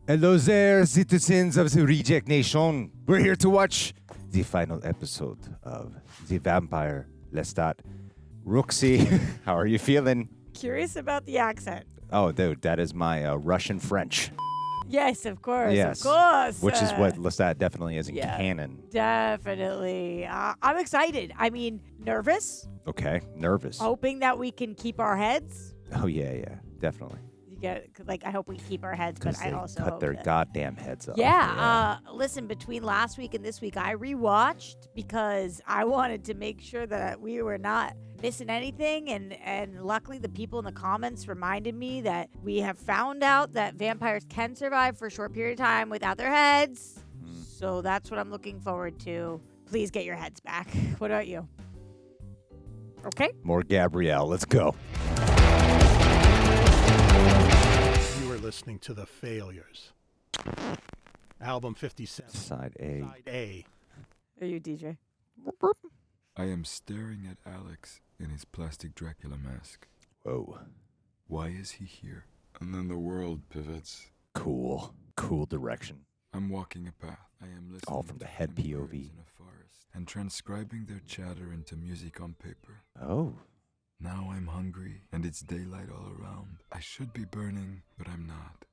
Hello there, citizens of the Reject Nation. We're here to watch the final episode of the Vampire Lestat. Roxy, how are you feeling? Curious about the accent. Oh, dude, that is my Russian French. Yes, of course. Yes. Of course. Which is what Lestat definitely is in canon. Definitely. I'm excited. I mean, nervous. Okay, nervous. Hoping that we can keep our heads. Oh, yeah, definitely. You get I hope we keep our heads, but I also cut hope their that... goddamn heads off. Yeah. Listen, between last week and this week, I rewatched because I wanted to make sure that we were not missing anything, and luckily the people in the comments reminded me that we have found out that vampires can survive for a short period of time without their heads. So that's what I'm looking forward to. Please get your heads back. What about you? Okay. More Gabrielle. Let's go. You are listening to The Failures. Album 57. Side A. Side A. Are you DJ? I am staring at Alex in his plastic Dracula mask. Whoa. Why is he here? And then the world pivots. Cool. Cool direction. I'm walking a path. I am listening All from the to head hummingbirds POV. in a forest and transcribing their chatter into music on paper. Oh. Now I'm hungry and it's daylight all around. I should be burning, but I'm not.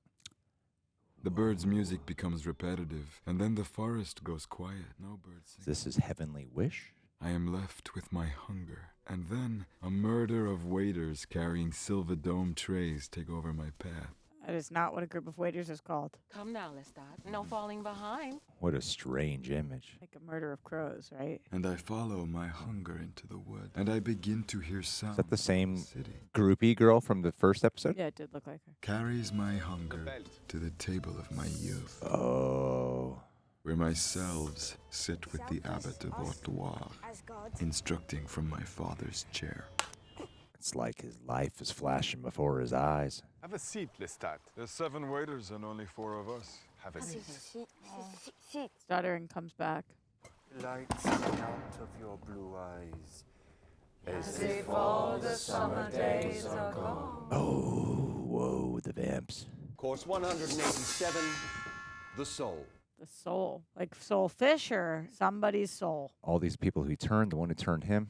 The birds' music becomes repetitive, and then the forest goes quiet. No birds sing. This is Heavenly Wish? I am left with my hunger, and then a murder of waiters carrying silver dome trays take over my path. That is not what a group of waiters is called. Come now, Lestat. No falling behind. What a strange image. Like a murder of crows, right? And I follow my hunger into the wood, and I begin to hear sounds. Is that the same of city. groupie girl from the first episode? Yeah, it did look like her. Carries my hunger to the table of my youth, Oh. where my selves sit with the abbot of Portofino, instructing from my father's chair. It's like his life is flashing before his eyes. Have a seat, Lestat. There's 7 waiters and only 4 of us. Have a seat. Stuttering comes back. Lights out of your blue eyes. As if all the summer days are gone. Oh, whoa, the vamps. Course 187, The Soul. The soul. Like soul fish or somebody's soul. All these people who turned, the one who turned him.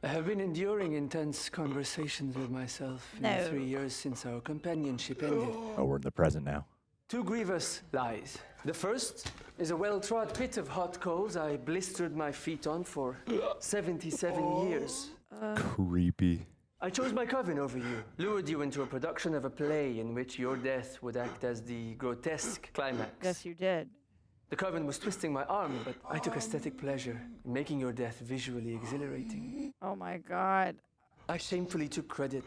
I have been enduring intense conversations with myself in the 3 years since our companionship ended. Oh, we're in the present now. 2 grievous lies. The first is a well-trod pit of hot coals I blistered my feet on for 77 years. Creepy. I chose my coven over you, lured you into a production of a play in which your death would act as the grotesque climax. Yes, you did. The coven was twisting my arm, but I took aesthetic pleasure in making your death visually exhilarating. Oh my God. I shamefully took credit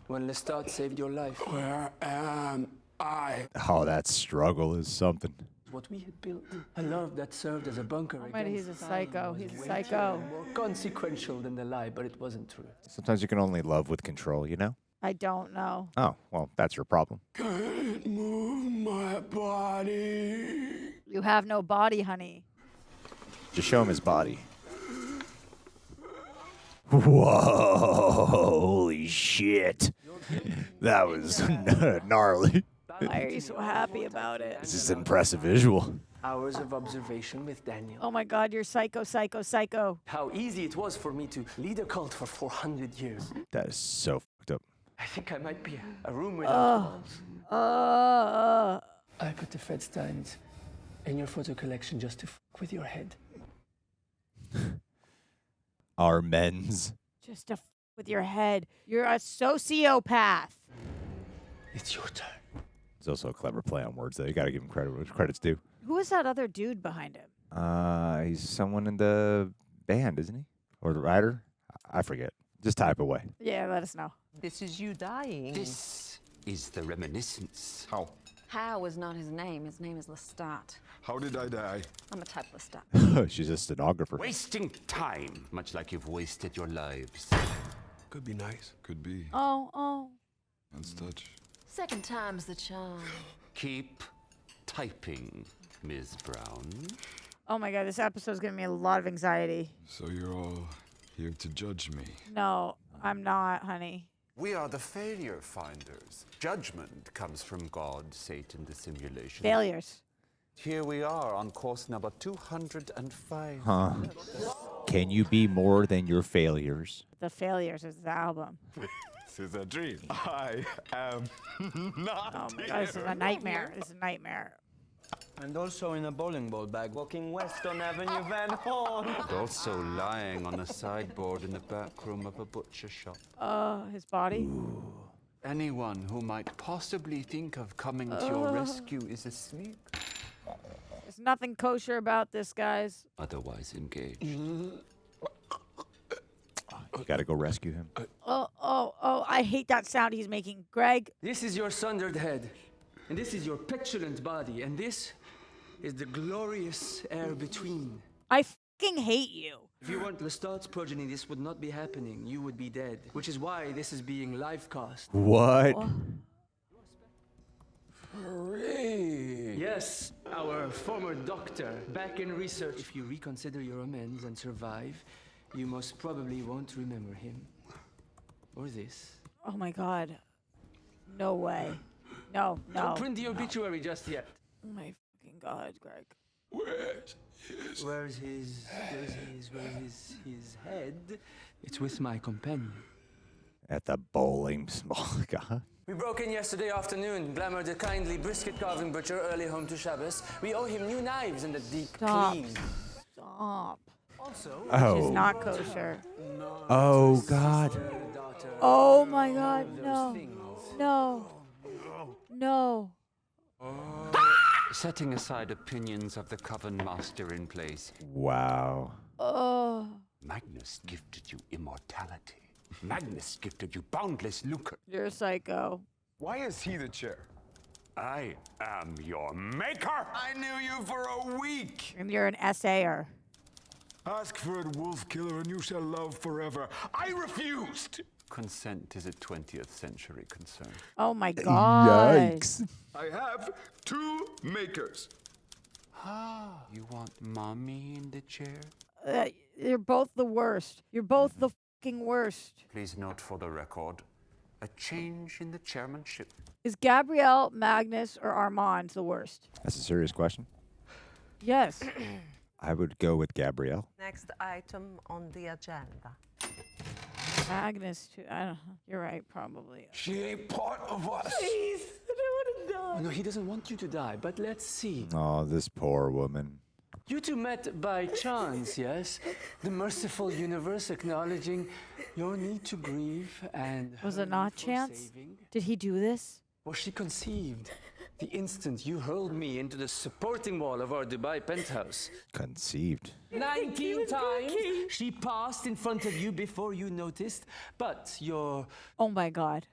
when Lestat saved your life. Where am I? Oh, that struggle is something. What we had built, a love that served as a bunker Oh man, he's a against psycho. time He's a was psycho. way more consequential than the lie, but it wasn't true. Sometimes you can only love with control, you know? I don't know. Oh, well, that's your problem. Can't move my body. You have no body, honey. Just show him his body. Whoa, holy shit. That was gnarly. Why are you so happy about it? This is an impressive visual. Hours of observation with Daniel. Oh my God, you're psycho, psycho, psycho. How easy it was for me to lead a cult for 400 years. That is so fucked up. I think I might be a room without walls. I put the Fred Steins in your photo collection just to with your head. Our men's. Just to with your head. You're a sociopath. It's your turn. It's also a clever play on words, though. You gotta give him credit where credit's due. Who is that other dude behind him? He's someone in the band, isn't he? Or the writer? I forget. Just type away. Yeah, let us know. This is you dying. This is the reminiscence. How is not his name. His name is Lestat. How did I die? I'm a type Lestat. She's a stenographer. Wasting time, much like you've wasted your lives. Could be nice. Could be. Oh. Let's touch. Second time's the charm. Keep typing, Ms. Brown. Oh my God, this episode's giving me a lot of anxiety. So you're all here to judge me. No, I'm not, honey. We are the failure finders. Judgment comes from God, Satan, the simulation. Failures. Here we are on course number 205. Huh. Can you be more than your failures? The Failures is the album. This is a dream. I am not. Oh my god, this is a nightmare. This is a nightmare. And also in a bowling ball bag, walking west on Avenue Van Horn. And also lying on a sideboard in the back room of a butcher shop. His body. Anyone who might possibly think of coming to your rescue is asleep. There's nothing kosher about this, guys. Otherwise engaged. You gotta go rescue him. Oh, I hate that sound he's making. Greg. This is your sundered head, and this is your petulant body, and this is the glorious air between. I fucking hate you. If you weren't Lestat's progeny, this would not be happening. You would be dead, which is why this is being live cast. What? Yes, our former doctor, back in research. If you reconsider your amends and survive, you most probably won't remember him. Or this. Oh my god. No way. No. Don't print the obituary just yet. Oh my fucking god, Greg. Where's his head? It's with my companion. At the bowling small god. We broke in yesterday afternoon, glamored a kindly brisket carving butcher early home to Shabbos. We owe him new knives and a deep clean. Stop. Also, Which is not kosher. Oh god. Oh my god, no. No. Setting aside opinions of the Coven Master in place, Wow. Oh. Magnus gifted you immortality. Magnus gifted you boundless lucre. You're a psycho. Why is he the chair? I am your maker. I knew you for a week. And you're an essayer. Ask for a wolf killer and you shall love forever. I refused. Consent is a 20th century concern. Oh my god. Yikes. I have two makers. You want mommy in the chair? You're both the worst. You're both the fucking worst. Please note for the record, a change in the chairmanship. Is Gabrielle, Magnus, or Armand the worst? That's a serious question. Yes. I would go with Gabrielle. Next item on the agenda. Magnus, too. I don't know. You're right, probably. She ain't part of us. Please, I don't want to die. Oh, no, he doesn't want you to die, but let's see. Oh, this poor woman. You two met by chance, yes? The merciful universe acknowledging your need to grieve and... Was her it not need for chance? saving. Did he do this? Was she conceived the instant you hurled me into the supporting wall of our Dubai penthouse? Conceived. 19 times she passed in front of you before you noticed, but your Oh my god.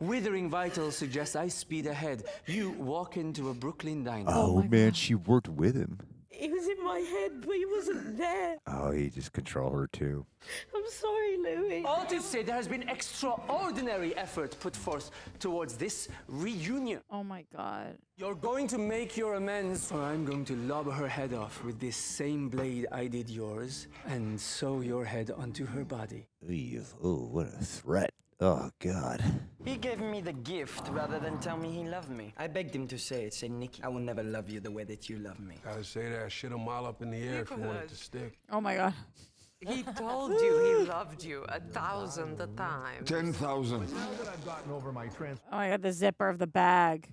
withering vitals suggest I speed ahead. You walk into a Brooklyn diner. Oh, my man, God. she worked with him. He was in my head, but he wasn't there. Oh, he just controlled her too. I'm sorry, Louis. All to say there has been extraordinary effort put forth towards this reunion. Oh my god. You're going to make your amends, or I'm going to lob her head off with this same blade I did yours, and sew your head onto her body. Oh, what a threat. Oh, God. He gave me the gift rather than tell me he loved me. I begged him to say it. Say, Nikki, I will never love you the way that you love me. Gotta say that shit a mile up in the air if you want it to stick. Oh my god. He told you he loved you 1,000 times. 10,000. Oh my god, the zipper of the bag.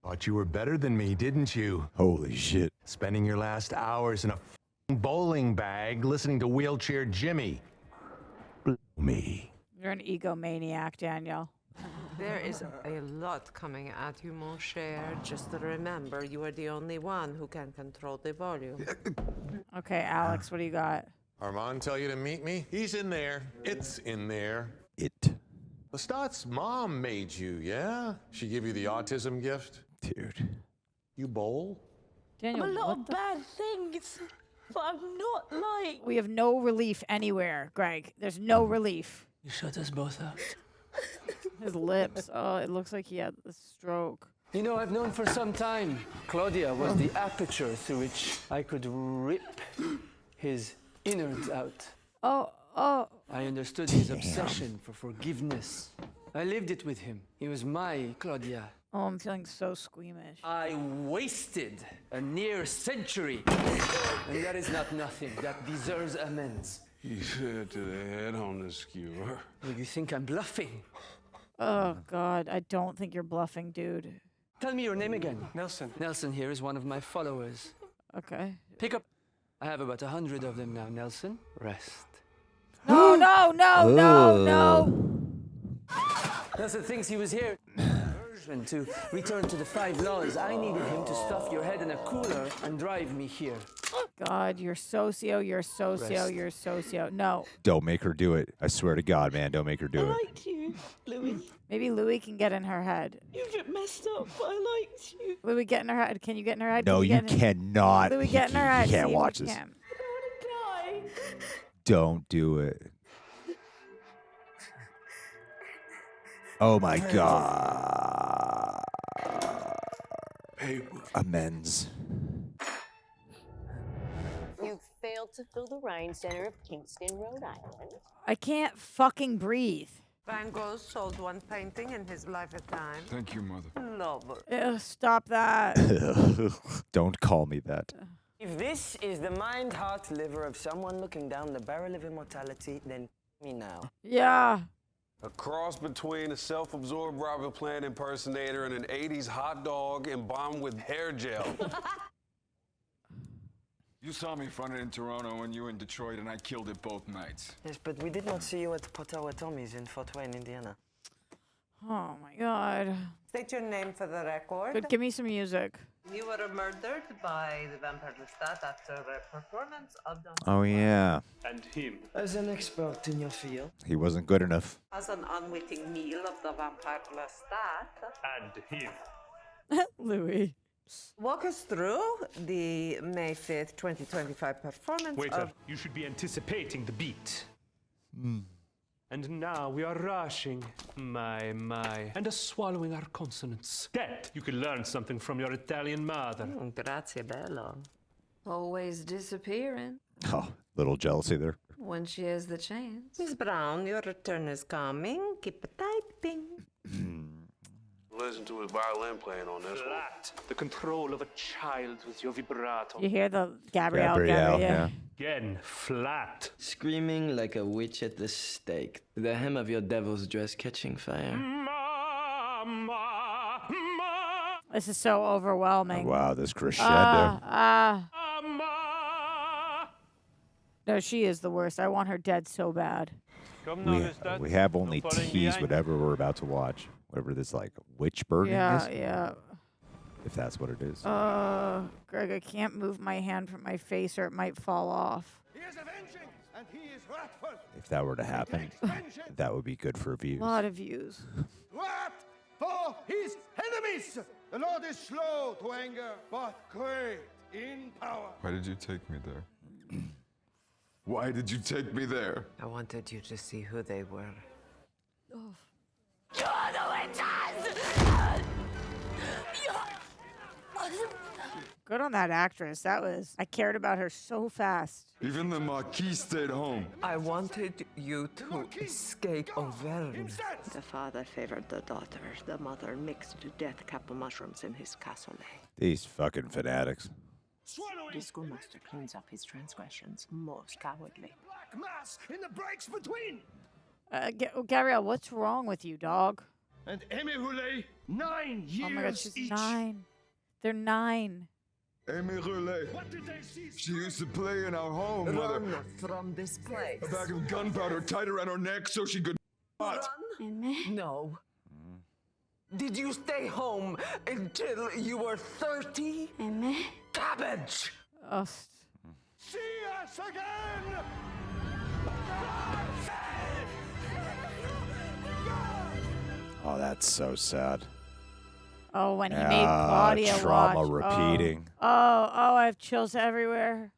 Thought you were better than me, didn't you? Holy shit. Spending your last hours in a bowling bag listening to Wheelchair Jimmy. Me. You're an egomaniac, Daniel. There is a lot coming at you, mon cher. Just remember, you are the only one who can control the volume. Okay, Alex, what do you got? Armand tell you to meet me? He's in there. It's in there. It. Lestat's mom made you, yeah? She give you the autism gift? Dude. You bowl? Daniel, I'm a lot what of the- bad things, but I'm not like... We have no relief anywhere, Greg. There's no relief. You shut us both out. His lips. Oh, it looks like he had a stroke. You know, I've known for some time Claudia was the aperture through which I could rip his innards out. Oh, Oh. I understood his obsession for forgiveness. I lived it with him. He was my Claudia. Oh, I'm feeling so squeamish. I wasted a near century. And that is not nothing. That deserves amends. He said to the head on the skewer. Well, you think I'm bluffing? Oh, God. I don't think you're bluffing, dude. Tell me your name again. Nelson. Nelson here is one of my followers. Okay. Pick up. I have about 100 of them now, Nelson. Rest. No, no, no, no, no. Nelson thinks he was here. To return to the 5 laws, I needed him to stuff your head in a cooler and drive me here. God, you're socio, you're socio, you're socio. No. Don't make her do it. I swear to God, man, don't make her do I it. liked you, Louis. Maybe Louis can get in her head. You get messed up, but I liked you. Louis, get in her head. Can you get in her head? No, Can you get in- cannot. Louis, get in her head. You can't See if watch you this. can. I want to die. Don't do it. Oh my God. Amends. You failed to fill the Rhine Center of Kingston, Rhode Island. I can't fucking breathe. Van Gogh sold one painting in his lifetime. Thank you, Mother. Love. Ugh, stop that. Don't call me that. If this is the mind, heart, liver of someone looking down the barrel of immortality, then me now. Yeah. A cross between a self-absorbed Robert Plant impersonator and an 80s hot dog embalmed with hair gel. You saw me front it in Toronto when you were in Detroit, and I killed it both nights. Yes, but we did not see you at Potawatomi's in Fort Wayne, Indiana. Oh my God. State your name for the record. Good, give me some music. You were murdered by the Vampire Lestat after a performance of Don. Oh, yeah. And him. As an expert in your field. He wasn't good enough. As an unwitting meal of the Vampire Lestat. And him. Louis. Walk us through the May 5th, 2025 performance Waiter, you should be anticipating the beat. And now we are rushing, my, and are swallowing our consonants. That you can learn something from your Italian mother. Grazie, Belle. Always disappearing Oh, little jealousy there. when she has the chance. Miss Brown, your return is coming. Keep typing. Listen to his violin playing on this one. Flat. The control of a child with your vibrato. You hear the Gabrielle, yeah. Again, flat. Screaming like a witch at the stake. The hem of your devil's dress catching fire. This is so overwhelming. Wow, this crescendo. No, she is the worst. I want her dead so bad. We have only teased whatever we're about to watch. Whatever this, like, witch burning is. Yeah. If that's what it is. Greg, I can't move my hand from my face or it might fall off. He is avenging, and he is wrathful. If that were to happen, that would be good for views. A lot of views. Wrath for his enemies. The Lord is slow to anger, but great in power. Why did you take me there? Why did you take me there? I wanted you to see who they were. You're the witches! Good on that actress. I cared about her so fast. Even the Marquis stayed home. I wanted you to escape Auvergne. The father favored the daughter. The mother mixed death cap mushrooms in his cassoulet. These fucking fanatics. The schoolmaster cleans up his transgressions, most cowardly. Black mass in the breaks between. Gabrielle, what's wrong with you, dog? And Amy Roulet, 9 years Oh my God, she's each. 9. They're 9. Amy Roulet. She used to play in our home, Mother. Run from this place. A bag of gunpowder tied around her neck so she could not. No. Did you stay home until you were 30? Cabbage! Oh. See us again! Oh, that's so sad. Oh, when he made Claudia trauma watch. repeating. Oh, I have chills everywhere.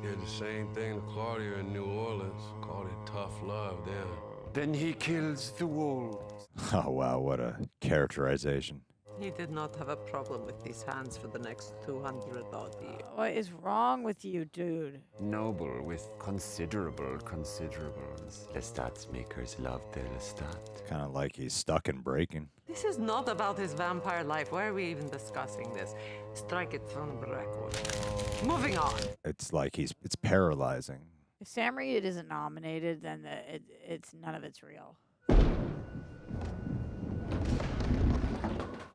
Did the same thing to Claudia in New Orleans. Called it tough love then. Then he kills the wolves. Oh, wow, what a characterization. He did not have a problem with these hands for the next 200 odd years. What is wrong with you, dude? Noble with considerable considerables. Lestat's makers loved their Lestat. Kind of like he's stuck in breaking. This is not about his vampire life. Why are we even discussing this? Strike it from the record. Moving on. It's like it's paralyzing. If Sam Reid isn't nominated, then it's none of it's real.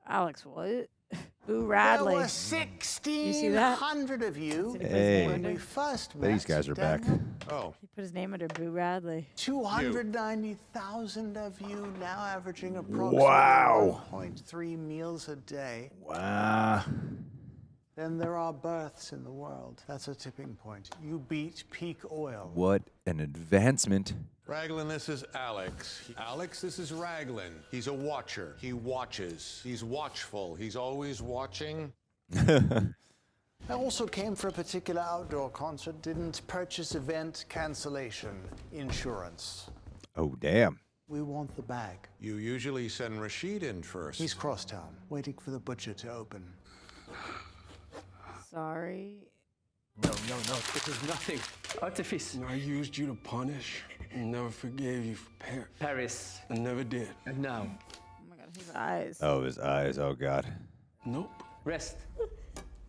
Alex, what? Boo Radley. There were You see that? 1,600 of you Hey. when we first met. These guys are back. Daniel. Oh. He put his name under Boo Radley. 290,000 of you now averaging approximately Wow. 1.3 meals a day. Wow. Then there are births in the world. That's a tipping point. You beat peak oil. What an advancement. Raglan, this is Alex. Alex, this is Raglan. He's a watcher. He watches. He's watchful. He's always watching. I also came for a particular outdoor concert. Didn't purchase event cancellation insurance. Oh, damn. We want the bag. You usually send Rashid in first. He's crosstown, waiting for the butcher to open. Sorry. No, it was nothing. Artifice. I used you to punish. Never forgave you for Paris. I never did. And now. Oh my god, his eyes. Oh, his eyes. Oh, God. Nope. Rest.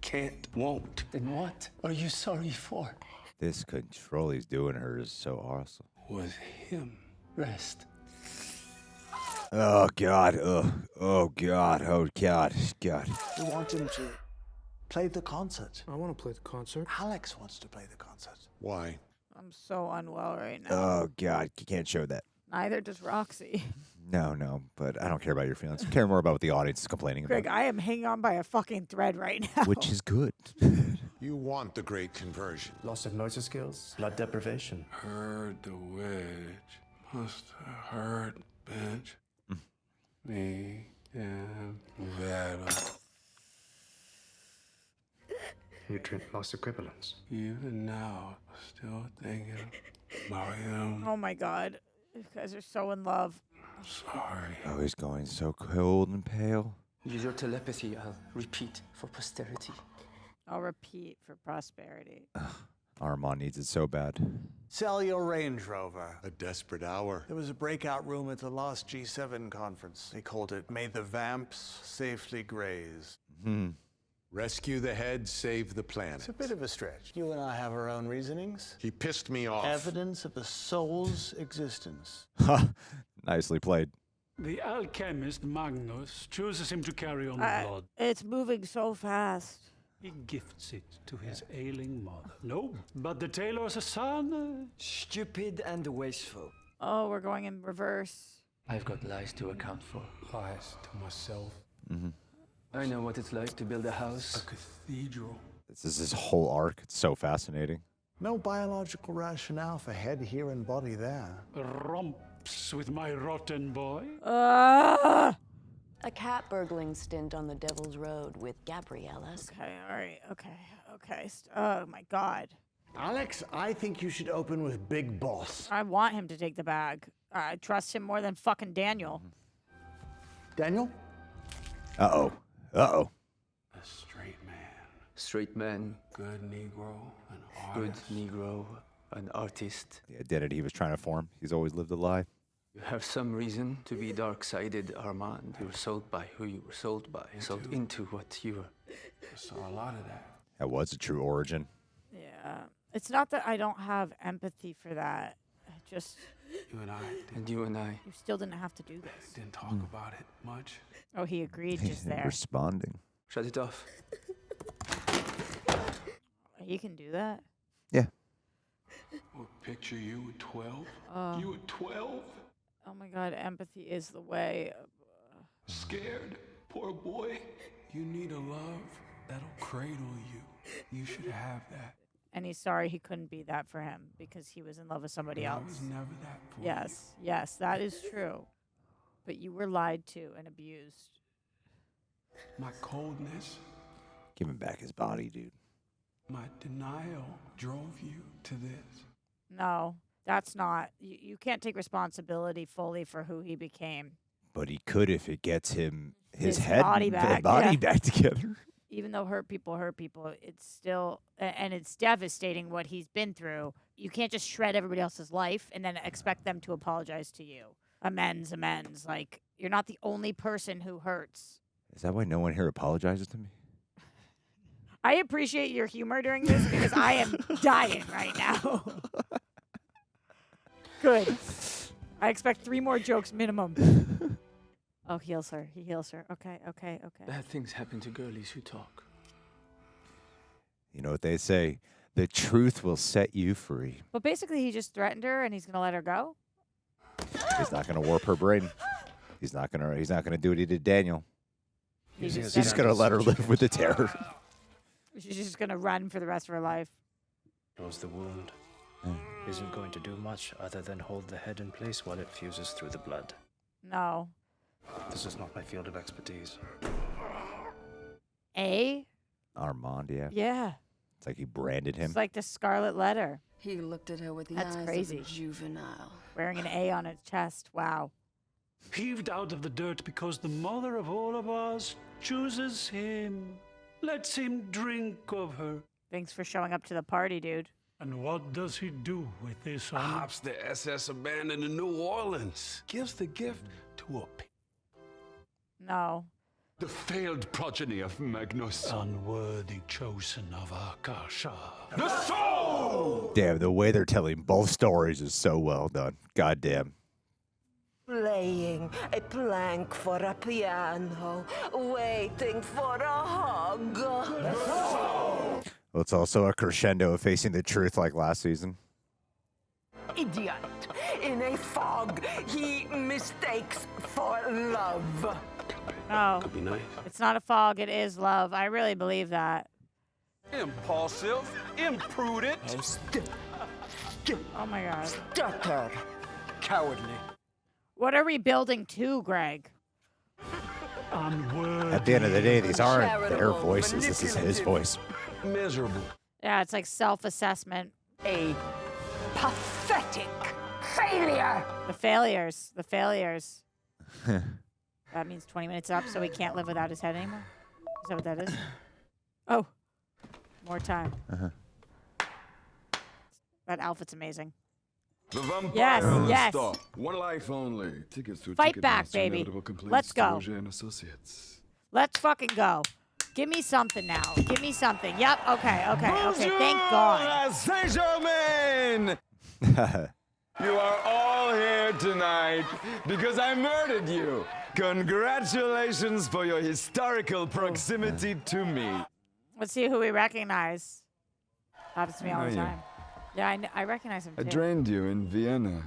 Can't, won't. Then what are you sorry for? This control he's doing her is so awesome. Was him. Rest. Oh, God. Oh, God. Oh, God. God. We want him to play the concert. I want to play the concert. Alex wants to play the concert. Why? I'm so unwell right now. Oh, God. You can't show that. Neither does Roxy. No, but I don't care about your feelings. I care more about what the audience is complaining Greg, about. I am hanging on by a fucking thread right now. Which is good. You want the great conversion. Loss of motor skills. Blood deprivation. Heard the wedge. Must have heard, bitch. Me and battle. Nutrient loss equivalence. Even now, still thinking about him. Oh my god. You guys are so in love. Sorry. Oh, he's going so cold and pale. Use your telepathy. I'll repeat for posterity. I'll repeat for prosperity. Armand needs it so bad. Sell your Range Rover. A desperate hour. There was a breakout room at the last G7 conference. They called it May the Vamps Safely Graze. Rescue the head, save the planet. It's a bit of a stretch. You and I have our own reasonings. He pissed me off. Evidence of the soul's existence. Ha! Nicely played. The alchemist Magnus chooses him to carry on the blood. It's moving so fast. He gifts it to his ailing mother. No, but the tailor's a son. Stupid and wasteful. Oh, we're going in reverse. I've got lies to account for. Lies to myself. I know what it's like to build a house. A cathedral. This is his whole arc. It's so fascinating. No biological rationale for head here and body there. Romps with my rotten boy. A cat burgling stint on the Devil's Road with Gabriella's. Okay, all right, okay. Oh my god. Alex, I think you should open with Big Boss. I want him to take the bag. I trust him more than fucking Daniel. Daniel? Uh-oh. A straight man. Straight man. Good Negro. An Good artist. Negro. An artist. The identity he was trying to form. He's always lived a lie. You have some reason to be dark-sided, Armand. You were sold by who you were sold by. Sold into what you were. I saw a lot of that. That was a true origin. Yeah. It's not that I don't have empathy for that. Just You and I And you and I. you still didn't have to do this. didn't talk about it much. Oh, he agreed He's just there. responding. Shut it off. He can do that. Yeah. Well, picture you at 12. Oh. You at 12? Oh my god, empathy is the way. Scared? Poor boy. You need a love that'll cradle you. You should have that. And he's sorry he couldn't be that for him because he was in love with somebody And I else. was never that for you. Yes, that is true. But you were lied to and abused. My coldness, Give him back his body, dude. my denial drove you to this. No, that's not. You can't take responsibility fully for who he became. But he could if it gets him his head body and back. body yeah. back together. Even though hurt people, it's still, and it's devastating what he's been through. You can't just shred everybody else's life and then expect them to apologize to you. Amends. Like, you're not the only person who hurts. Is that why no one here apologizes to me? I appreciate your humor during this because I am dying right now. Good. I expect 3 more jokes minimum. Oh, he heals her. Okay. Bad things happen to girlies who talk. You know what they say? The truth will set you free. But basically, he just threatened her and he's going to let her go? He's not going to warp her brain. He's not going to do what he did Daniel. He's just going to let her live with the terror. She's just going to run for the rest of her life. Knows the wound isn't going to do much other than hold the head in place while it fuses through the blood. No. This is not my field of expertise. Armand, yeah. Yeah. It's like he branded him. It's like the Scarlet Letter. He looked at her with the That's eyes crazy. of a juvenile. Wearing an A on his chest. Wow. Heaved out of the dirt because the mother of all of us chooses him. Lets him drink of her. Thanks for showing up to the party, dude. And what does he do with this honor? Hops the SS abandoned in New Orleans. Gives the gift to a No. the failed progeny of Magnus. Unworthy chosen of Akasha. The soul! Damn, the way they're telling both stories is so well done. God damn. Playing a plank for a piano, waiting for a hug. Well, it's also a crescendo of facing the truth like last season. Idiot. In a fog, he mistakes for love. No. Could be nice. It's not a fog. It is love. I really believe that. Impulsive, imprudent. Oh, my God. Stutter. Cowardly. What are we building to, Greg? At the end of the day, these aren't their voices. This is his voice. Miserable. Yeah, it's like self-assessment. A pathetic failure. The failures. That means 20 minutes up, so he can't live without his head anymore? Is that what that is? Oh. More time. That outfit's amazing. The Vampire Yes. Lestat. One life only. Tickets to Fight back, baby. Let's go. Associates. Let's fucking go. Give me something now. Give me something. Yep. Okay. Thank God. Saint-Germain! You are all here tonight because I murdered you. Congratulations for your historical proximity to me. Let's see who we recognize. Happens to me all Know the you. time. Yeah, I recognize him I too. drained you in Vienna.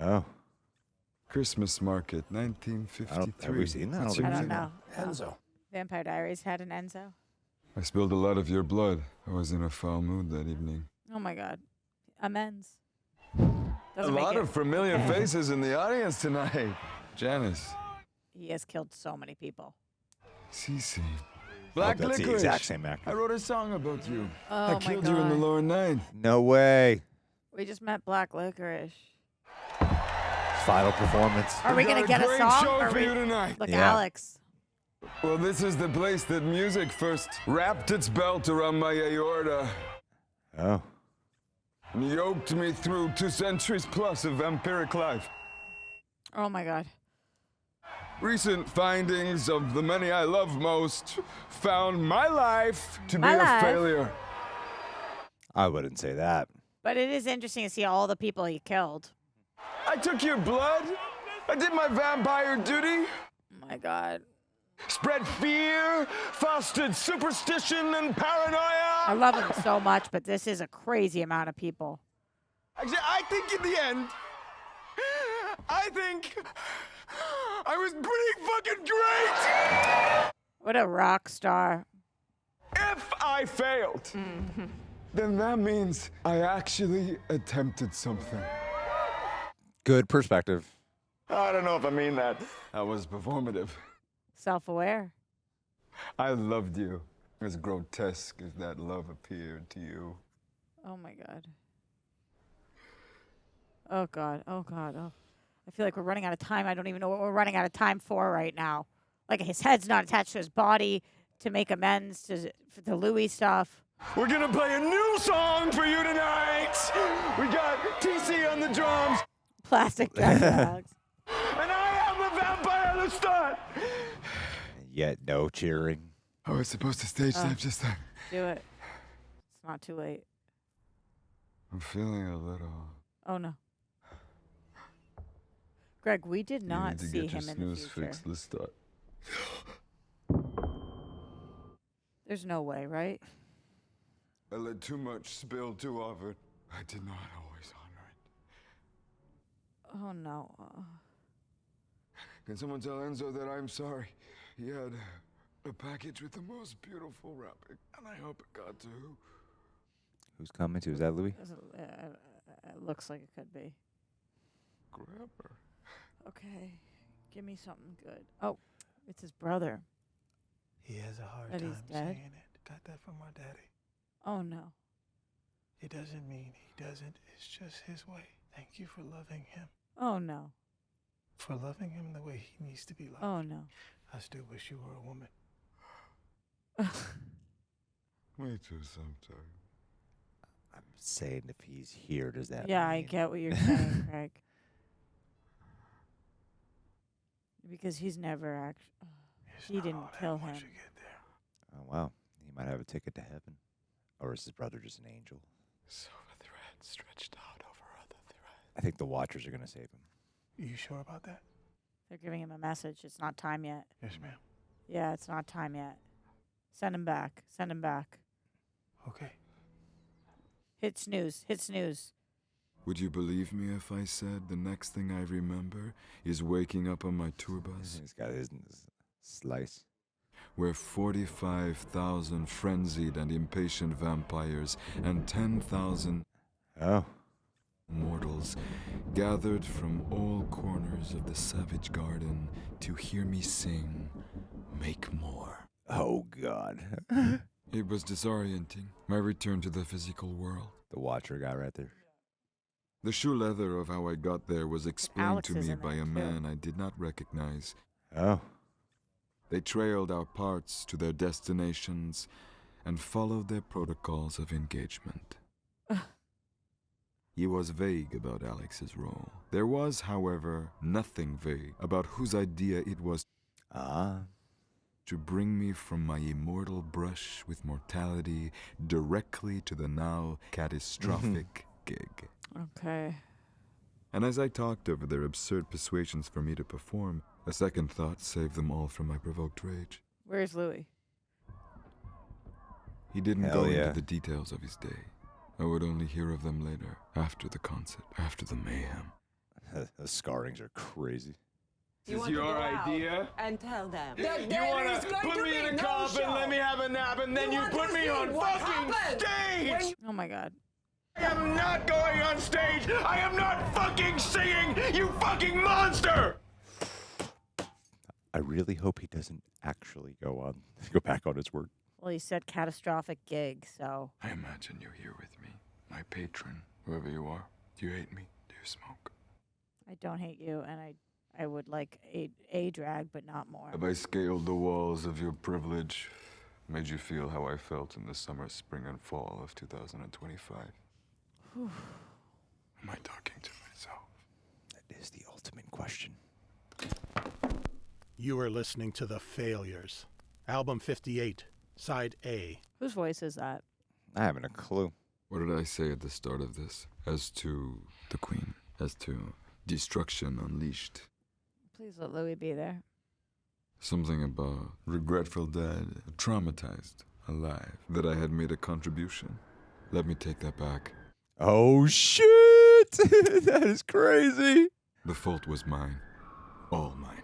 Oh. Christmas market, 1953. Have we seen that? What's I your don't name? know. Enzo. Vampire Diaries had an Enzo. I spilled a lot of your blood. I was in a foul mood that evening. Oh my God. Amends. A Doesn't make lot it. of familiar faces in the audience tonight. Janice. He has killed so many people. Cece. Black that's the Licorice. exact same actor. I wrote a song about you. Oh I my killed you in the God. lower night. No way. We just met Black Licorice. Final performance. Are we We gonna got get a a great song? show Are for we- you tonight. Look, Yeah. Alex. Well, this is the place that music first wrapped its belt around my aorta Oh. and yoked me through 2 centuries plus of vampiric life. Oh my God. Recent findings of the many I love most found my life to be My a life. failure. I wouldn't say that. But it is interesting to see all the people he killed. I took your blood. I did my vampire duty. Oh my God. Spread fear, fostered superstition and paranoia. I love him so much, but this is a crazy amount of people. Actually, I think in the end, I think I was pretty fucking great. What a rock star. If I failed, then that means I actually attempted something. Good perspective. I don't know if I mean that. That was performative. Self-aware. I loved you. As grotesque as that love appeared to you. Oh my God. Oh God. Oh God. Oh. I feel like we're running out of time. I don't even know what we're running out of time for right now. Like his head's not attached to his body to make amends for the Louis stuff. We're gonna play a new song for you tonight. We got TC on the drums. Plastic dogs. And I am the Vampire Lestat. Yet no cheering. I was supposed to stage dive just then. Do it. It's not too late. I'm feeling a little... Oh, no. Greg, we did You not need to see get your him in the snooze future. fix, Lestat. There's no way, right? I let too much spill too often. I did not always honor it. Oh, no. Can someone tell Enzo that I'm sorry? He had a package with the most beautiful wrapping, and I hope it got to who? Who's coming to? Is that Louis? It looks like it could be. Grab her. Okay. Give me something good. Oh, it's his brother. He has a hard That time he's dead? saying it. Got that from my daddy. Oh, no. It doesn't mean he doesn't. It's just his way. Thank you for loving him. Oh, no. For loving him the way he needs to be loved. Oh, no. I still wish you were a woman. Me too, sometimes. I'm saying if he's here, does that Yeah, I mean... get what you're saying, Craig. Because he's never actually... he didn't kill him. Oh, wow. He might have a ticket to heaven. Or is his brother just an angel? Silver thread stretched out over other thread. I think the Watchers are going to save him. You sure about that? They're giving him a message. It's not time yet. Yes, ma'am. Yeah, it's not time yet. Send him back. Send him back. Okay. Hit snooze. Hit snooze. Would you believe me if I said the next thing I remember is waking up on my tour bus? He's got his slice. Where 45,000 frenzied and impatient vampires and 10,000 mortals gathered from all corners of the savage garden to hear me sing, "Make More." Oh, God. It was disorienting, my return to the physical world. The Watcher guy right there. The shoe leather of how I got there was explained Alex to is me in by there, a too. man I did not recognize. Oh. They trailed our parts to their destinations and followed their protocols of engagement. He was vague about Alex's role. There was, however, nothing vague about whose idea it was to bring me from my immortal brush with mortality directly to the now catastrophic gig. Okay. And as I talked over their absurd persuasions for me to perform, a second thought saved them all from my provoked rage. Where's Louis? He didn't Hell go yeah. into the details of his day. I would only hear of them later, after the concert, after the mayhem. The scarrings are crazy. You This want is to your go out idea? and tell them. You wanna put me in a coffin, let me have a nap, and then you put me on fucking stage! Oh, my God. I am not going on stage! I am not fucking singing, you fucking monster! I really hope he doesn't actually go back on his word. Well, he said catastrophic gig, so... I imagine you're here with me, my patron, whoever you are. Do you hate me? Do you smoke? I don't hate you, and I would like a drag, but not more. Have I scaled the walls of your privilege? Made you feel how I felt in the summer, spring, and fall of 2025? Whew. Am I talking to myself? That is the ultimate question. You are listening to The Failures, Album 58, Side A. Whose voice is that? I haven't a clue. What did I say at the start of this? As to the Queen, as to destruction unleashed. Please let Louis be there. Something about regretful dead, traumatized, alive, that I had made a contribution. Let me take that back. Oh, shit! That is crazy. The fault was mine. All mine.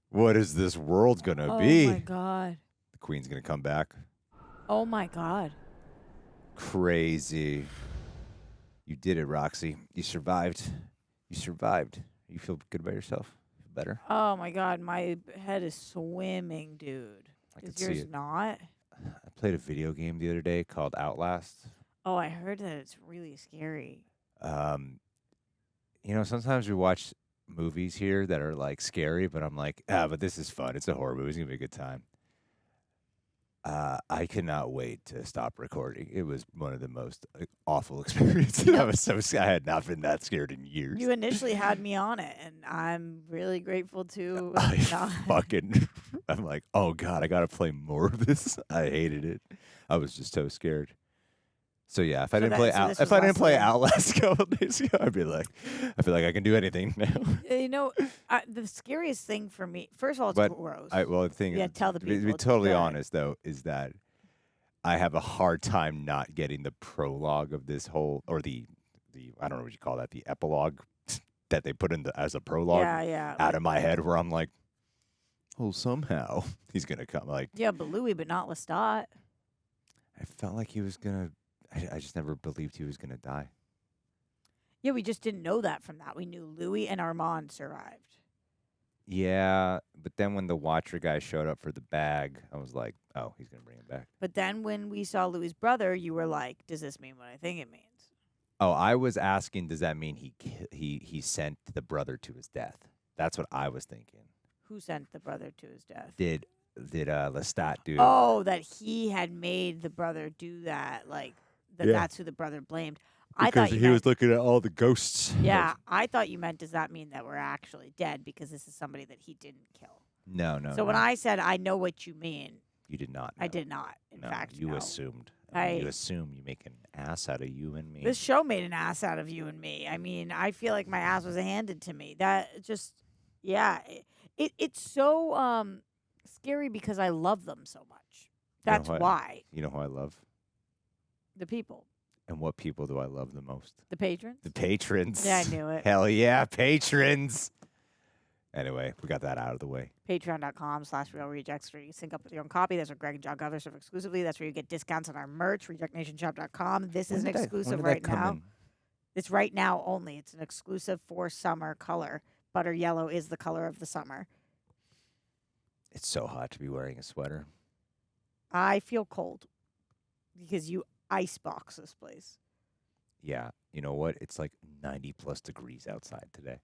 What is this world gonna Oh, be? my God. The Queen's gonna come back. Oh, my God. Crazy. You did it, Roxy. You survived. You survived. You feel good about yourself? Better? Oh, my God. My head is swimming, dude. I can Is see yours it. not? I played a video game the other day called Outlast. Oh, I heard that it's really scary. You know, sometimes we watch movies here that are like scary, but I'm like, but this is fun. It's a horror movie. It's gonna be a good time. I cannot wait to stop recording. It was one of the most awful experiences. I had not been that scared in years. You initially had me on it, and I'm really grateful to. I'm like, oh God, I gotta play more of this. I hated it. I was just so scared. So yeah, if I didn't play Outlast a couple days ago, I'd be like, I feel like I can do anything now. The scariest thing for me, first of all, it's gross. The thing is, tell the people. To be totally honest, though, is that I have a hard time not getting the prologue of this whole, or the I don't know what you call that, the epilogue that they put in as a prologue out of my head, where I'm like, oh, somehow he's gonna come. Like, yeah, but Louis, but not Lestat. I felt like he was gonna. I just never believed he was gonna die. Yeah, we just didn't know that from that. We knew Louis and Armand survived. Yeah, but then when the Watcher guy showed up for the bag, I was like, oh, he's gonna bring him back. But then when we saw Louis' brother, you were like, does this mean what I think it means? Oh, I was asking, does that mean he sent the brother to his death? That's what I was thinking. Who sent the brother to his death? Did Lestat do? Oh, that he had made the brother do that, like that's who the brother blamed. I thought he was looking at all the ghosts. Yeah, I thought you meant, does that mean that we're actually dead because this is somebody that he didn't kill? No. So when I said, I know what you mean. You did not. I did not. In fact, you assumed. You assume you make an ass out of you and me. This show made an ass out of you and me. I mean, I feel like my ass was handed to me. That just, it's so scary because I love them so much. That's why. You know who I love? The people. And what people do I love the most? The patrons? The patrons. Yeah, I knew it. Hell yeah, patrons. Anyway, we got that out of the way. Patreon.com/RealRejects where you sync up with your own copy. That's where Greg and John Govler serve exclusively. That's where you get discounts on our merch. RejectNationShop.com. This is an exclusive right now. It's right now only. It's an exclusive for summer color. Butter yellow is the color of the summer. It's so hot to be wearing a sweater. I feel cold because you icebox this place. Yeah. You know what? It's like 90 plus degrees outside today.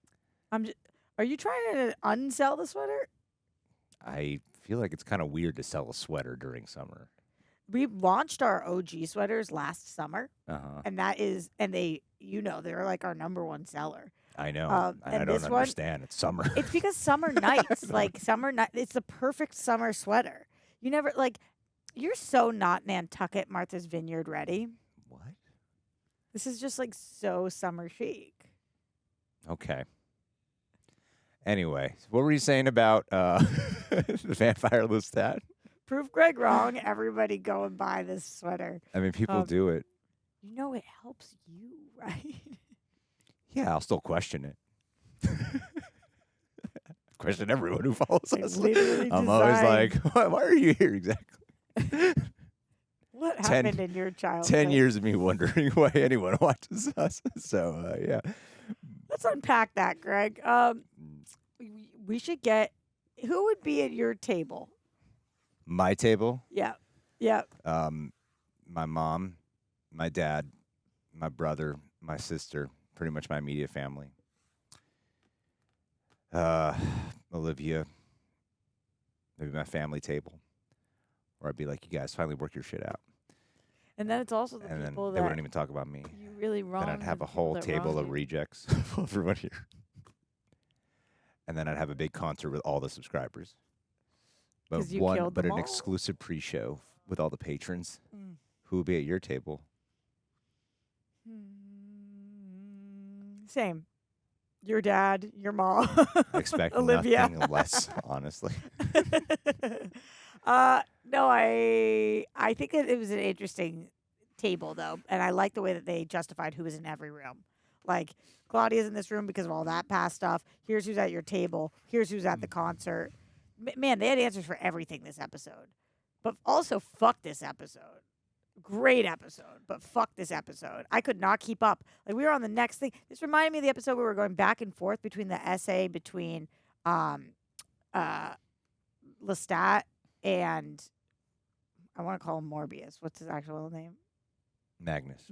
Are you trying to unsell the sweater? I feel like it's kind of weird to sell a sweater during summer. We launched our OG sweaters last summer. And they're like our #1 seller. I know. I don't understand. It's summer. It's because summer nights, it's the perfect summer sweater. You never, you're so not Nantucket Martha's Vineyard ready. What? This is just so summer chic. Okay. Anyway, what were you saying about the Vampire Lestat? Prove Greg wrong. Everybody go and buy this sweater. I mean, people do it. You know it helps you, right? Yeah, I'll still question it. Question everyone who follows us. I'm always like, why are you here exactly? What happened in your childhood? 10 years of me wondering why anyone watches us. So, yeah. Let's unpack that, Greg. We should get, who would be at your table? My table? Yeah. My mom, my dad, my brother, my sister, pretty much my immediate family. Olivia, maybe my family table. Or I'd be like, you guys finally work your shit out. And then it's also the and people then that they wouldn't even talk about me. You really wrong. Then I'd have a whole table of rejects of everyone here. And then I'd have a big concert with all the subscribers. But an exclusive pre-show with all the patrons. Who would be at your table? Same. Your dad, your mom. I expect Olivia. nothing less, honestly. No, I think it was an interesting table, though. And I like the way that they justified who was in every room. Like, Claudia's in this room because of all that past stuff. Here's who's at your table. Here's who's at the concert. Man, they had answers for everything this episode. But also, fuck this episode. Great episode, but fuck this episode. I could not keep up. Like, we were on the next thing. This reminded me of the episode where we were going back and forth between the essay between Lestat and, I want to call him Morbius. What's his actual name? Magnus.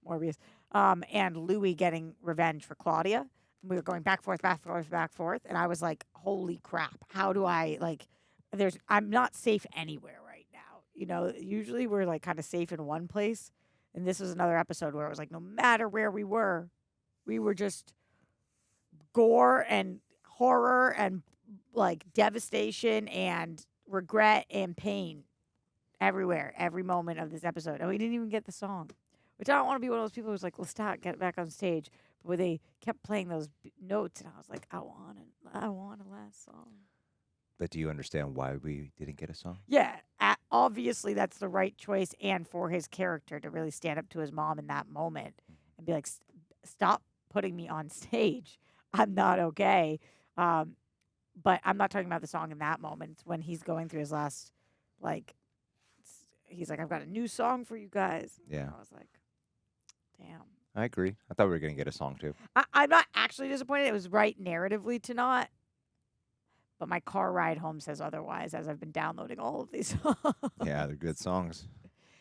Morbius. And Louis getting revenge for Claudia. we were going back, forth, back, forth, back, forth. And I was like, holy crap. How do I, like, I'm not safe anywhere right now. You know, usually we're like kind of safe in one place. And this was another episode where it was like, no matter where we were just gore and horror and like devastation and regret and pain everywhere, every moment of this episode. And we didn't even get the song, which I don't want to be one of those people who's like, Lestat, get back on stage. But where they kept playing those notes, and I was like, I want a last song. But do you understand why we didn't get a song? Yeah, obviously that's the right choice, and for his character to really stand up to his mom in that moment and be like, stop putting me on stage. I'm not okay. But I'm not talking about the song in that moment. It's when he's going through his last, like, he's like, I've got a new song for you guys. Yeah. And I was like, damn. I agree. I thought we were going to get a song, too. I'm not actually disappointed. It was right narratively to not. But my car ride home says otherwise, as I've been downloading all of these songs. Yeah, they're good songs.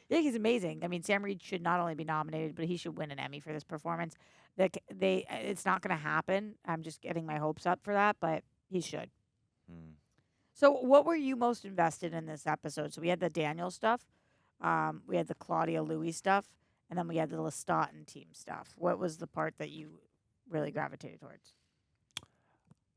Yeah, he's amazing. I mean, Sam Reid should not only be nominated, but he should win an Emmy for this performance. It's not going to happen. I'm just getting my hopes up for that, but he should. So what were you most invested in this episode? So we had the Daniel stuff. We had the Claudia Louis stuff. And then we had the Lestat and team stuff. What was the part that you really gravitated towards?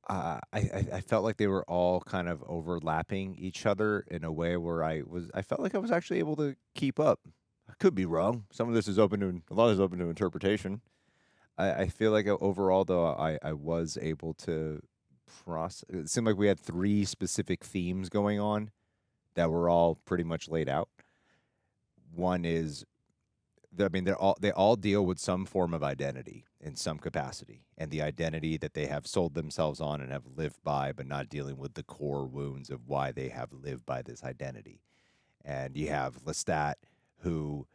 I felt like they were all kind of overlapping each other in a way where I felt like I was actually able to keep up. I could be wrong. Some of this is a lot of this is open to interpretation. I feel like overall, though, I was able to process. It seemed like we had 3 specific themes going on that were all pretty much laid out. One is, they all deal with some form of identity in some capacity, and the identity that they have sold themselves on and have lived by, but not dealing with the core wounds of why they have lived by this identity. And you have Lestat, who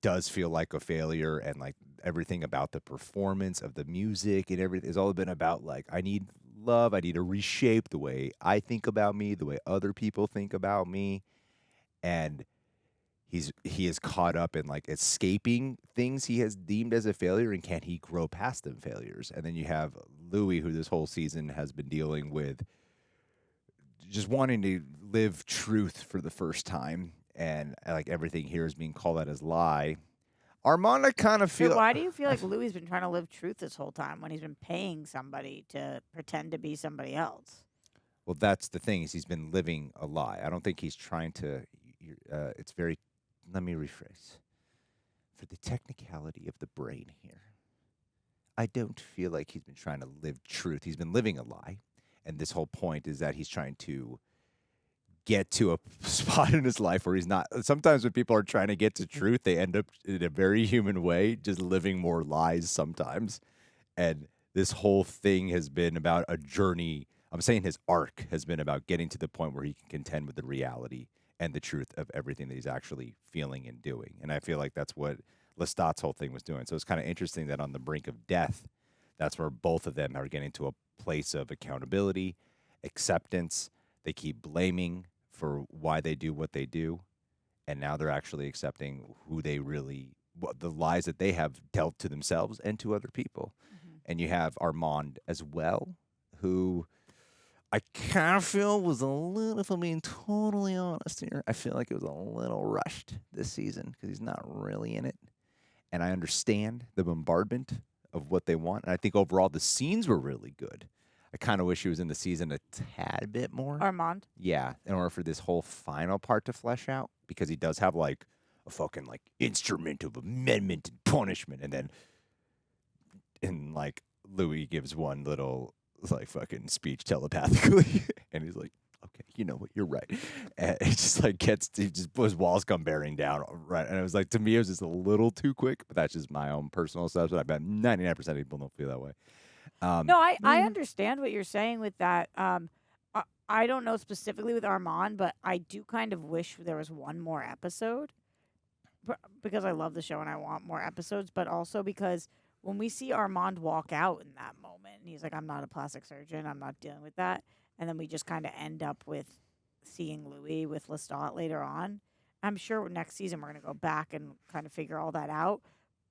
does feel like a failure, and like everything about the performance of the music and everything has all been about like, I need love, I need to reshape the way I think about me, the way other people think about me, and he is caught up in like escaping things he has deemed as a failure, and can he grow past them failures? And then you have Louis, who this whole season has been dealing with just wanting to live truth for the first time, and like everything here is being called out as lie. Armand, I kind of feel. So why do you feel like Louis has been trying to live truth this whole time when he's been paying somebody to pretend to be somebody else? Well, that's the thing, is he's been living a lie. I don't think he's trying to. It's very. Let me rephrase. For the technicality of the brain here, I don't feel like he's been trying to live truth. He's been living a lie. And this whole point is that he's trying to get to a spot in his life where he's not. Sometimes when people are trying to get to truth, they end up in a very human way, just living more lies sometimes. And this whole thing has been about a journey. I'm saying his arc has been about getting to the point where he can contend with the reality and the truth of everything that he's actually feeling and doing. And I feel like that's what Lestat's whole thing was doing. So it's kind of interesting that on the brink of death, that's where both of them are getting to a place of accountability, acceptance. They keep blaming for why they do what they do. And now they're actually accepting who they really, the lies that they have dealt to themselves and to other people. Mm-hmm. And you have Armand as well, who I kind of feel was a little, if I'm being totally honest here, I feel like it was a little rushed this season because he's not really in it. And I understand the bombardment of what they want. And I think overall the scenes were really good. I kind of wish he was in the season a tad bit more. Armand? Yeah, in order for this whole final part to flesh out, because he does have like a fucking like instrument of amendment and punishment. And like Louis gives one little like fucking speech telepathically, and he's like, okay, you know what, you're right. And it just like his walls come bearing down, right? And it was like, to me, it was just a little too quick, but that's just my own personal stuff. So I bet 99% of people don't feel that way. No, I understand what you're saying with that. I don't know specifically with Armand, but I do kind of wish there was one more episode because I love the show and I want more episodes, but also because when we see Armand walk out in that moment, and he's like, I'm not a plastic surgeon, I'm not dealing with that. And then we just kind of end up with seeing Louis with Lestat later on. I'm sure next season we're going to go back and kind of figure all that out.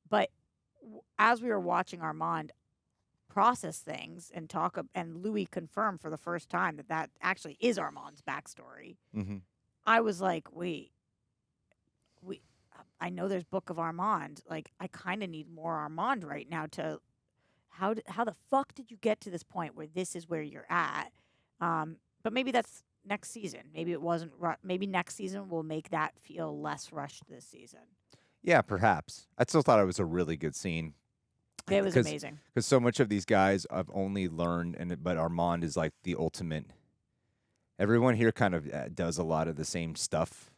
But as we were watching Armand, process things and and Louis confirmed for the first time that actually is Armand's backstory. Mm-hmm. I was like, wait, I know there's Book of Armand. Like, I kind of need more Armand right now to, how the fuck did you get to this point where this is where you're at? But maybe that's next season. Maybe it wasn't, maybe next season will make that feel less rushed this season. Yeah, perhaps. I still thought it was a really good scene. It was amazing. Because so much of these guys I've only learned, but Armand is like the ultimate. Everyone here kind of does a lot of the same stuff.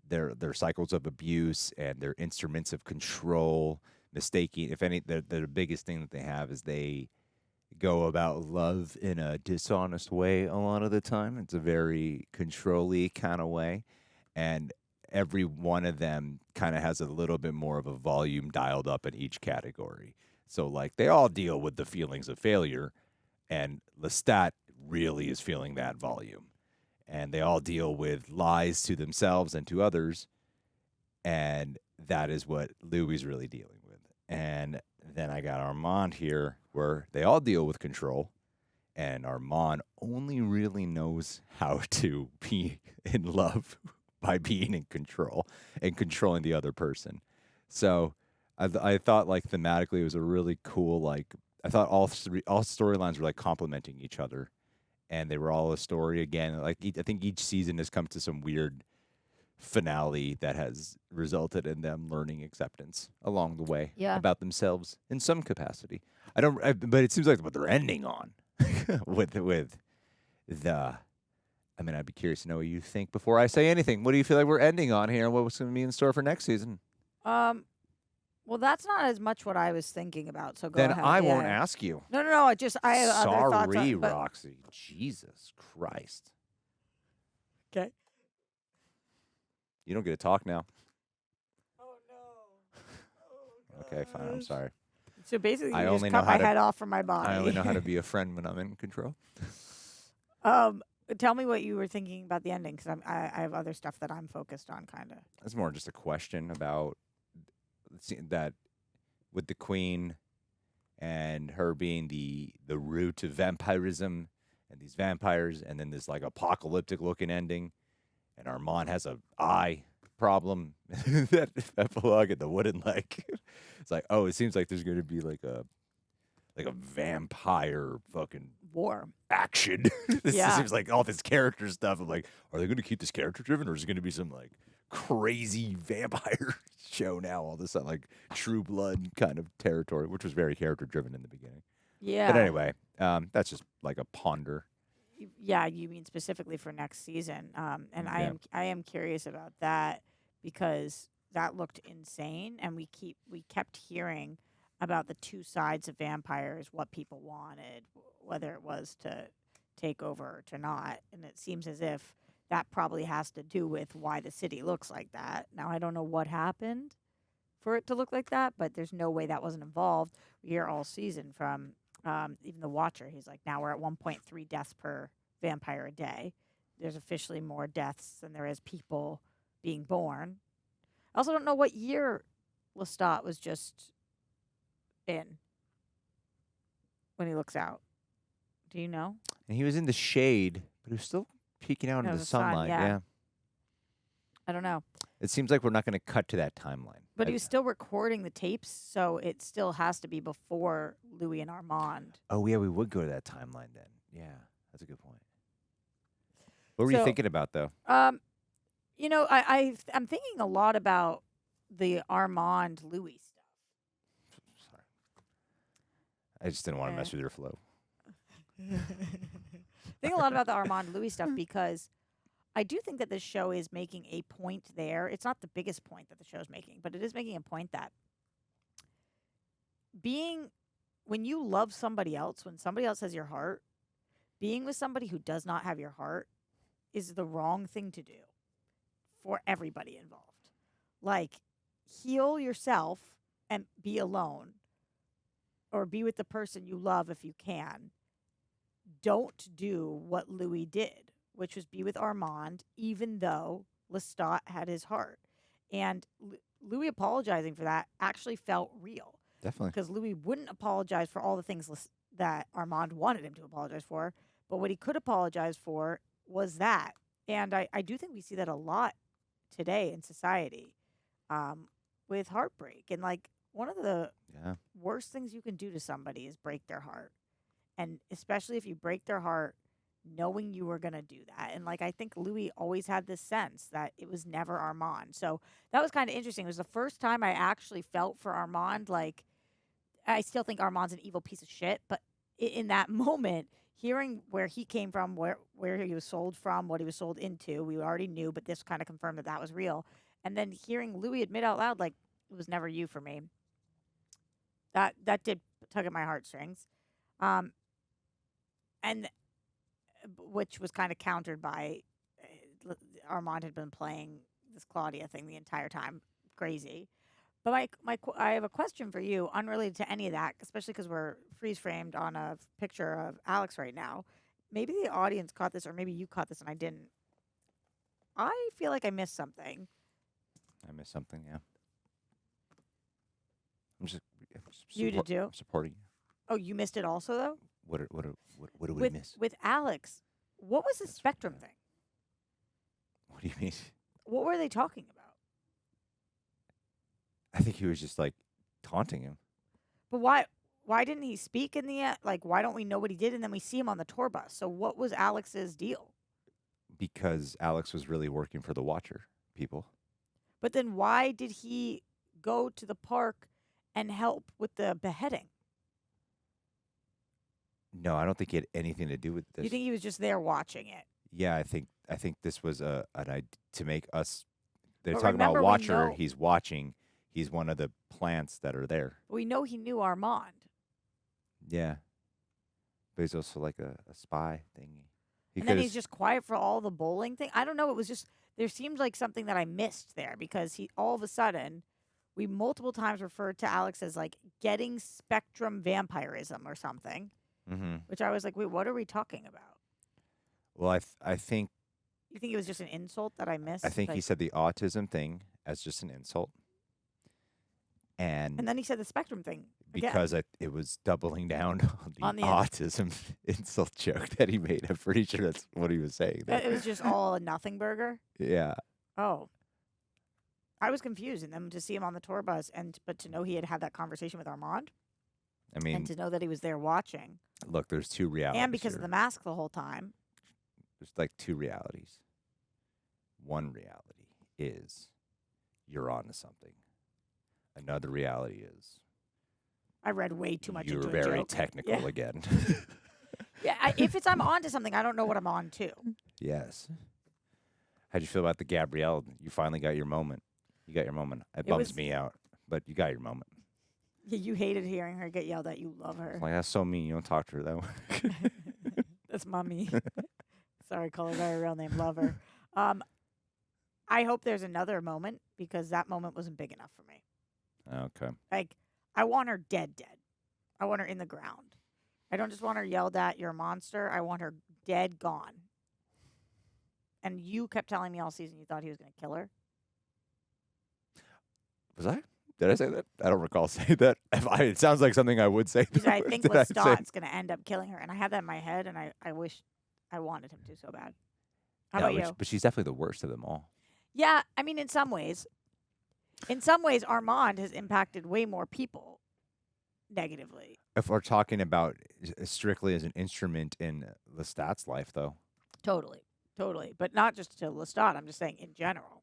Their cycles of abuse and their instruments of control, mistaking. If any, the biggest thing that they have is they go about love in a dishonest way a lot of the time. It's a very control-y kind of way. And every one of them kind of has a little bit more of a volume dialed up in each category. So, like, they all deal with the feelings of failure, and Lestat really is feeling that volume. And they all deal with lies to themselves and to others, and that is what Louis is really dealing with. And then I got Armand here, where they all deal with control, and Armand only really knows how to be in love by being in control and controlling the other person. So I thought, like, thematically it was a really cool, like, I thought all storylines were like complementing each other, and they were all a story again. Like, I think each season has come to some weird finale that has resulted in them learning acceptance along the way about themselves in some capacity. But it seems like what they're ending on with the. I mean, I'd be curious to know what you think before I say anything. What do you feel like we're ending on here, and what's going to be in store for next season? Well, that's not as much what I was thinking about. So go then ahead. I won't ask you. No. I have other thoughts. Sorry, Roxy. Jesus Christ. Okay. You don't get to talk now. Oh no. Okay, fine. I'm sorry. So basically, you just cut my head off from my body. I only know how to be a friend when I'm in control. Tell me what you were thinking about the ending, because I have other stuff that I'm focused on, kind of. It's more just a question about that with the queen and her being the root of vampirism and these vampires, and then this like apocalyptic looking ending, and Armand has a eye problem. That epilogue at the wooden leg. It's like, oh, it seems like there's going to be like a vampire fucking war action. This seems like all this character stuff. I'm like, are they going to keep this character driven, or is it going to be some like crazy vampire show now all of a sudden, like True Blood kind of territory, which was very character driven in the beginning. Yeah. But anyway, that's just like a ponder. Yeah, you mean specifically for next season. And I am curious about that, because that looked insane, and we kept hearing about the two sides of vampires, what people wanted, whether it was to take over or to not. And it seems as if that probably has to do with why the city looks like that. Now, I don't know what happened for it to look like that, but there's no way that wasn't involved. We hear all season from even the Watcher. He's like, now we're at 1.3 deaths per vampire a day. There's officially more deaths than there is people being born. I also don't know what year Lestat was just in when he looks out. Do you know? And he was in the shade, but he was still peeking out into the sunlight. Yeah. I don't know. It seems like we're not going to cut to that timeline. But he was still recording the tapes, so it still has to be before Louis and Armand. Oh, yeah, we would go to that timeline then. Yeah, that's a good point. What were you thinking about, though? You know, I'm thinking a lot about the Armand Louis stuff. Sorry. I just didn't want to mess with your flow. Think a lot about the Armand Louis stuff, because I do think that this show is making a point there. It's not the biggest point that the show is making, but it is making a point that when you love somebody else, when somebody else has your heart, being with somebody who does not have your heart is the wrong thing to do for everybody involved. Like, heal yourself and be alone, or be with the person you love if you can. Don't do what Louis did, which was be with Armand, even though Lestat had his heart. And Louis apologizing for that actually felt real. Definitely. Because Louis wouldn't apologize for all the things that Armand wanted him to apologize for. But what he could apologize for was that. And I do think we see that a lot today in society with heartbreak. And, like, one of the worst things you can do to somebody is break their heart. And especially if you break their heart knowing you were going to do that. And, like, I think Louis always had this sense that it was never Armand. So that was kind of interesting. It was the first time I actually felt for Armand. Like, I still think Armand's an evil piece of shit. But in that moment, hearing where he came from, where he was sold from, what he was sold into, we already knew, but this kind of confirmed that that was real. And then hearing Louis admit out loud, like, it was never you for me. That did tug at my heartstrings. And which was kind of countered by Armand had been playing this Claudia thing the entire time. Crazy. But I have a question for you, unrelated to any of that, especially because we're freeze-framed on a picture of Alex right now. Maybe the audience caught this, or maybe you caught this and I didn't. I feel like I missed something. I missed something, yeah. You did too? I'm supporting you. Oh, you missed it also, though? What do we miss? With Alex, what was the spectrum thing? What do you mean? What were they talking about? I think he was just, like, taunting him. But why didn't he speak in the end? Like, why don't we know what he did? And then we see him on the tour bus. So what was Alex's deal? Because Alex was really working for the Watcher people. But then why did he go to the park and help with the beheading? No, I don't think he had anything to do with this. You think he was just there watching it? Yeah, I think this was an idea to make us. They're But talking about remember, we Watcher. know- He's watching. He's one of the plants that are there. We know he knew Armand. Yeah, but he's also like a spy thingy. And then he's just quiet for all the bowling thing. I don't know. It was just, there seemed like something that I missed there because he, all of a sudden, we multiple times referred to Alex as like getting spectrum vampirism or something, which I was like, wait, what are we talking about? Well, I think. You think it was just an insult that I missed? I think he said the autism thing as just an insult. And then he said the spectrum thing again. Because it was doubling down on the autism insult joke that he made. I'm pretty sure that's what he was saying. It was just all a nothing burger? Yeah. Oh. I was confused. And then to see him on the tour bus, but to know he had that conversation with Armand. I mean. And to know that he was there watching. Look, there's two realities. And because of the mask the whole time. There's like two realities. One reality is you're on to something. Another reality is I read way too much you're into very a joke. technical again. Yeah, if I'm on to something, I don't know what I'm on to. Yes. How'd you feel about the Gabrielle? You finally got your moment. You got your moment. It bums me out, but you got your moment. Yeah, you hated hearing her get yelled at. You love her. Like, that's so mean. You don't talk to her that way. That's mommy. Sorry, call her by her real name. Love her. I hope there's another moment because that moment wasn't big enough for me. Okay. Like, I want her dead. I want her in the ground. I don't just want her yelled at, you're a monster. I want her dead, gone. And you kept telling me all season you thought he was going to kill her. Was I? Did I say that? I don't recall saying that. It sounds like something I would say. I think Lestat's going to end up killing her. And I had that in my head, and I wish I wanted him to so bad. How about you? But she's definitely the worst of them all. Yeah, I mean, in some ways. In some ways, Armand has impacted way more people negatively. If we're talking about strictly as an instrument in Lestat's life, though. Totally. But not just to Lestat. I'm just saying in general.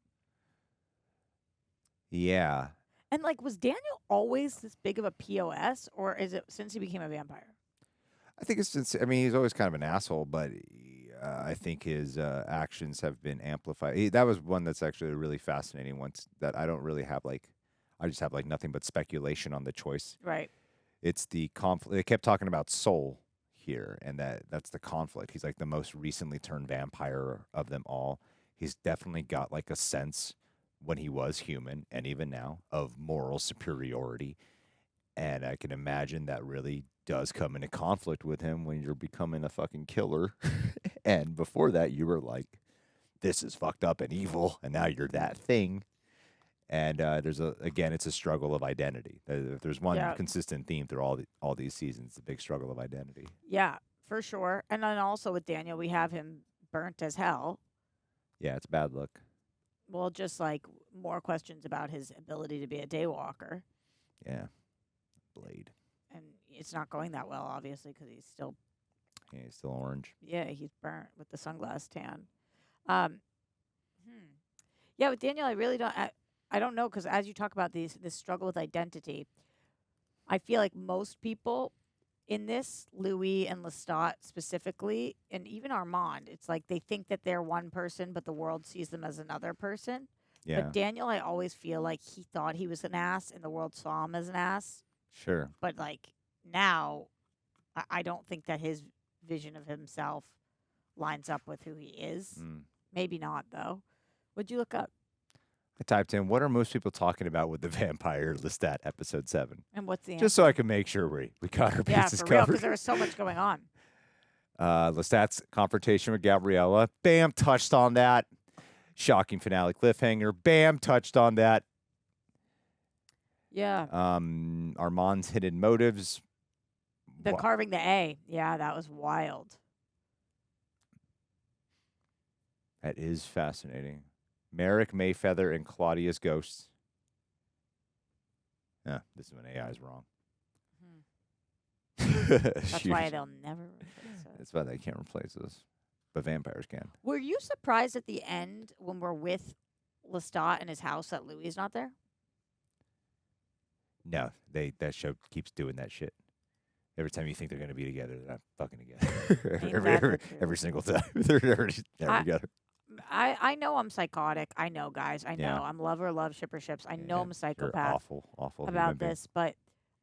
Yeah. And, like, was Daniel always this big of a POS, or is it since he became a vampire? I think it's since, I mean, he's always kind of an asshole, but I think his actions have been amplified. That was one that's actually a really fascinating one that I don't really have, like, I just have, like, nothing but speculation on the choice. Right. It's the conflict. They kept talking about soul here, and that's the conflict. He's, like, the most recently turned vampire of them all. He's definitely got, like, a sense when he was human, and even now, of moral superiority. And I can imagine that really does come into conflict with him when you're becoming a fucking killer. And before that, you were like, this is fucked up and evil, and now you're that thing. And it's a struggle of identity. If there's one consistent theme through all these seasons, the big struggle of identity. Yeah, for sure. And then also with Daniel, we have him burnt as hell. Yeah, it's a bad look. Well, just like more questions about his ability to be a daywalker. Yeah, Blade. And it's not going that well, obviously, because he's still. Yeah, he's still orange. Yeah, he's burnt with the sunglass tan. Yeah, with Daniel, I really don't. I don't know, because as you talk about this struggle with identity, I feel like most people in this, Louis and Lestat specifically, and even Armand, it's like they think that they're one person, but the world sees them as another person. Yeah. But Daniel, I always feel like he thought he was an ass, and the world saw him as an ass. Sure. But like now, I don't think that his vision of himself lines up with who he is. Maybe not, though. What'd you look up? I typed in, what are most people talking about with the Vampire Lestat episode 7? And what's the answer? Just so I can make sure we got our bases for real, covered. because there was so much going on. Lestat's confrontation with Gabriella. Bam, touched on that. Shocking finale cliffhanger. Bam, touched on that. Yeah. Armand's hidden motives. The carving the A. Yeah, that was wild. That is fascinating. Merrick, Mayfeather, and Claudia's ghosts. Yeah, this is when AI is wrong. That's why they'll never replace it. That's why they can't replace us. But vampires can. Were you surprised at the end when we're with Lestat in his house that Louis is not there? No, that show keeps doing that shit. Every time you think they're going to be together, they're not fucking together. every single time. They're never together. I know I'm psychotic. I know, guys. I know. I'm love shipper ships. I know I'm a psychopath. You're awful about this, but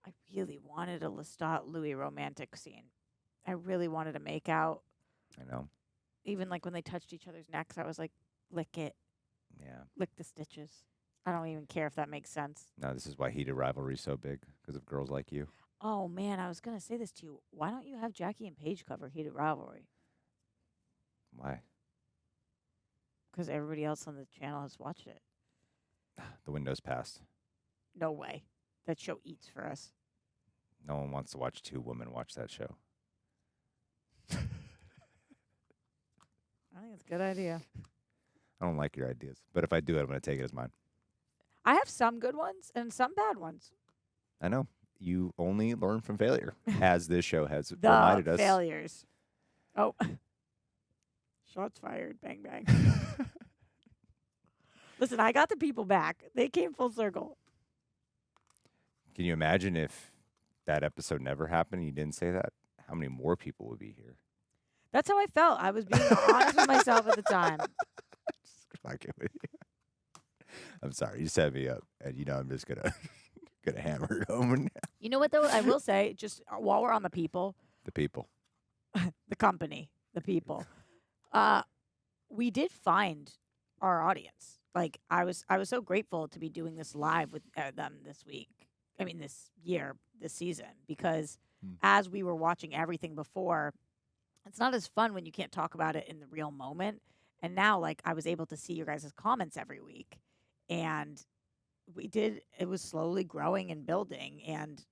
I really wanted a Lestat Louis romantic scene. I really wanted to make out. I know. Even like when they touched each other's necks, I was like, lick it. Yeah. Lick the stitches. I don't even care if that makes sense. No, this is why heated rivalry is so big, because of girls like you. Oh, man, I was going to say this to you. Why don't you have Jackie and Paige cover Heated Rivalry? Why? Because everybody else on the channel has watched it. The window's passed. No way. That show eats for us. No one wants to watch two women watch that show. I think it's a good idea. I don't like your ideas, but if I do it, I'm going to take it as mine. I have some good ones and some bad ones. I know. You only learn from failure, as this show has reminded us. Failures. Oh. Shots fired. Bang, bang. Listen, I got the people back. They came full circle. Can you imagine if that episode never happened and you didn't say that? How many more people would be here? That's how I felt. I was being honest with myself at the time. Fucking with you. I'm sorry. You set me up, and I'm just gonna hammer it home. You know what though? I will say, just while we're on the people, the company, the people, we did find our audience. Like I was so grateful to be doing this live with them this week. I mean, this year, this season, because as we were watching everything before, it's not as fun when you can't talk about it in the real moment. And now, like, I was able to see your guys' comments every week. And it was slowly growing and building. And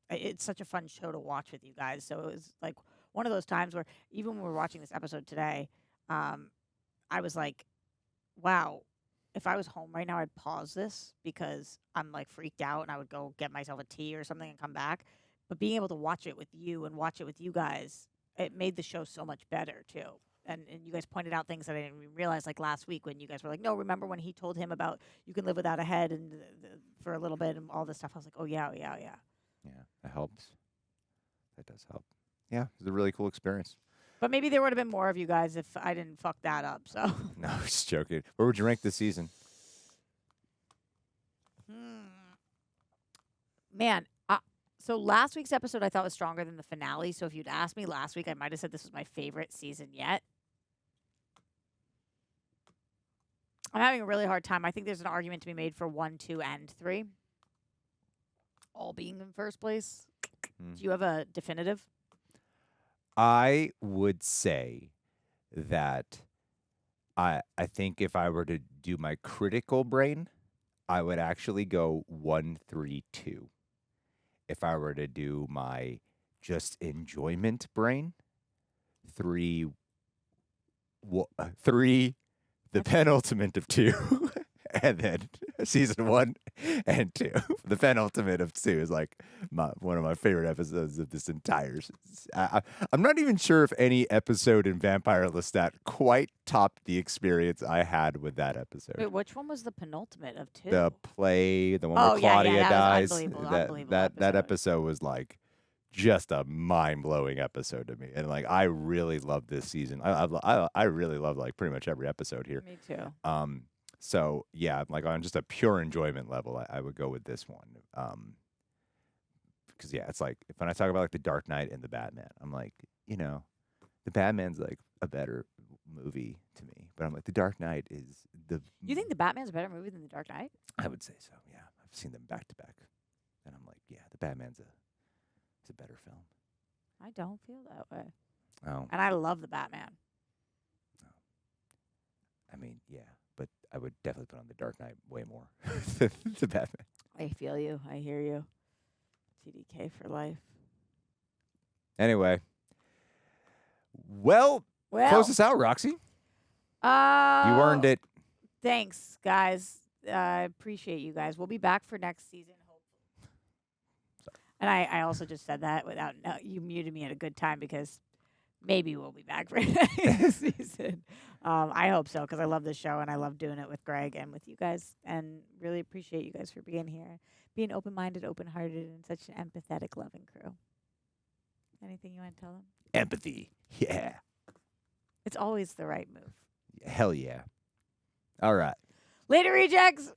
it's such a fun show to watch with you guys. So it was like one of those times where even when we were watching this episode today, I was like, wow, if I was home right now, I'd pause this because I'm like freaked out and I would go get myself a tea or something and come back. But being able to watch it with you and watch it with you guys, it made the show so much better too. And you guys pointed out things that I didn't even realize, like last week when you guys were like, no, remember when he told him about you can live without a head and for a little bit and all this stuff. I was like, oh, yeah. Yeah, that helps. That does help. Yeah, it was a really cool experience. But maybe there would have been more of you guys if I didn't fuck that up. So No, just joking. Where would you rank this season? Man, so last week's episode I thought was stronger than the finale. So if you'd asked me last week, I might have said this was my favorite season yet. I'm having a really hard time. I think there's an argument to be made for 1, 2, and 3. All being in first place. Do you have a definitive? I would say that I think if I were to do my critical brain, I would actually go 1, 3, 2. If I were to do my just enjoyment brain, 3, the penultimate of 2, and then season 1 and 2. The penultimate of 2 is like one of my favorite episodes of this entire. I'm not even sure if any episode in Vampire Lestat quite topped the experience I had with that episode. Wait, which one was the penultimate of 2? The play, the one where Claudia that dies. Was unbelievable That episode was like just a mind-blowing episode to me, and like I really love this season. I really love like pretty much every episode here. Me too. So yeah, like on just a pure enjoyment level, I would go with this one. Because yeah, it's like when I talk about like the Dark Knight and the Batman, I'm like, the Batman's like a better movie to me, but I'm like the Dark Knight is the. You think the Batman's a better movie than the Dark Knight? I would say so. Yeah, I've seen them back to back, and I'm like, yeah, the Batman's it's a better film. I don't feel that way. Oh. And I love the Batman. I mean, yeah, but I would definitely put on the Dark Knight way more than the Batman. I feel you. I hear you. TDK for life. Anyway. Well, close us out, Roxy. You earned it. Thanks, guys. I appreciate you guys. We'll be back for next season, hopefully. And I also just said that without you muted me at a good time because maybe we'll be back for next season. I hope so because I love this show and I love doing it with Greg and with you guys and really appreciate you guys for being here, being open-minded, open-hearted, and such an empathetic, loving crew. Anything you want to tell them? Empathy. Yeah. It's always the right move. Hell yeah. All right. Later, rejects.